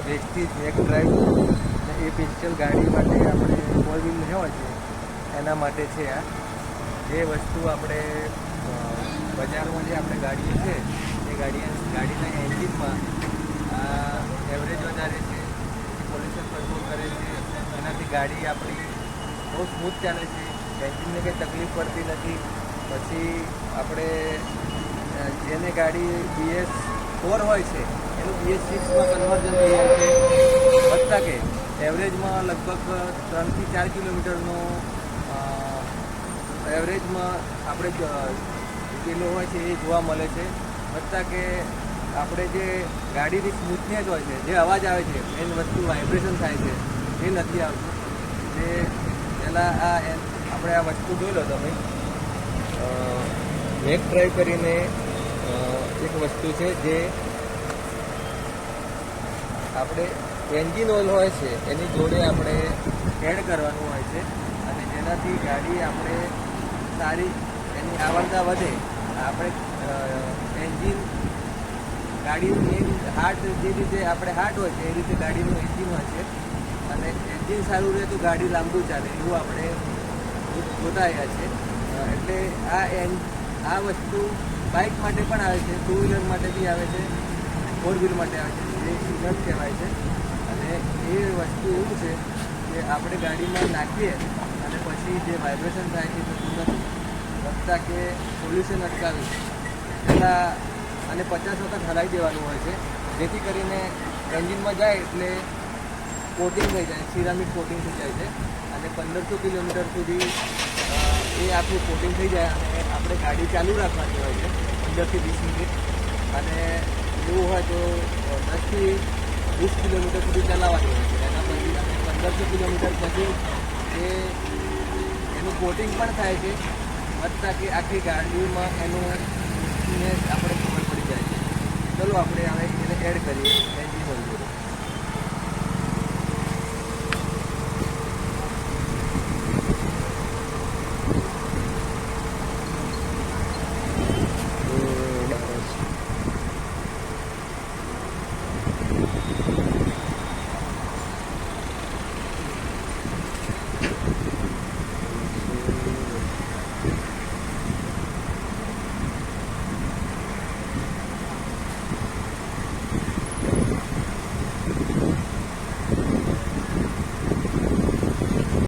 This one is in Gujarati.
વેસ્ટીજ મેક ડ્રાઈવ એ સ્પેશિયલ ગાડી માટે આપણે 4 વ્હીલ હોય છે એના માટે છે. આ જે વસ્તુ આપણે બજારમાં જે આપણે ગાડીઓ છે એ ગાડીના એન્જિનમાં એવરેજ વધારે છે, પોલ્યુશન કંટ્રોલ કરે છે, એનાથી ગાડી આપણી બહુ સ્મૂથ ચાલે છે, એન્જિનને કંઈ તકલીફ પડતી નથી. પછી આપણે જેને ગાડી BS4 હોય છે એનું BS6માં કન્વર્ઝન થઈ જાય છે. વત્તા કે એવરેજમાં લગભગ 3 થી 4 કિલોમીટરનો એવરેજમાં આપણે કિલો હોય છે એ જોવા મળે છે. વત્તા કે આપણે જે ગાડીની સ્મૂથનેસ હોય છે, જે અવાજ આવે છે, મેઇન વસ્તુ વાઇબ્રેશન થાય છે એ નથી આવતું. જે પહેલાં આપણે આ વસ્તુ જોઈ લો તમે, મેક ડ્રાઈવ કરીને એક વસ્તુ છે જે આપણે એન્જિન ઓઇલ હોય છે એની જોડે આપણે એડ કરવાનું હોય છે અને જેનાથી ગાડી આપણે સારી એની આવડતા વધે. આપણે એન્જિન ગાડીનું મેઇન હાર્ટ જે રીતે આપણે હાર્ટ હોય છે એ રીતે ગાડીનું એન્જિન હોય છે અને એન્જિન સારું રહે તો ગાડી લાંબુ ચાલે એવું આપણે જોતા આવ્યા છે. એટલે આ વસ્તુ બાઇક માટે પણ આવે છે, 2 વ્હીલર માટે બી આવે છે, 4 વ્હીલ માટે આવે છે, જે સિગ્નલ કહેવાય છે. અને એ વસ્તુ એવું છે કે આપણે ગાડીમાં નાખીએ અને પછી જે વાઇબ્રેશન થાય છે થતું નથી. વત્તા કે પોલ્યુશન અટકાવે છે પહેલાં અને 50 વખત હલાવી દેવાનું હોય છે, જેથી કરીને એન્જિનમાં જાય એટલે કોટિંગ થઈ જાય, સિરામિક કોટિંગ થઈ જાય છે અને 1500 કિલોમીટર સુધી એ આખું કોટિંગ થઈ જાય અને આપણે ગાડી ચાલુ રાખવાની હોય છે 15 થી 20 મિનિટ. અને એવું હોય તો 10 થી 20 કિલોમીટર સુધી ચલાવવાની હોય છે. એના પછી અને 1500 કિલોમીટર પછી એનું કોટિંગ પણ થાય છે. વત્તા કે આખી ગાડીમાં એનું આપણે ખબર પડી જાય છે. ચલો આપણે હવે એને એડ કરીએ એન્જિન ઓઇલ.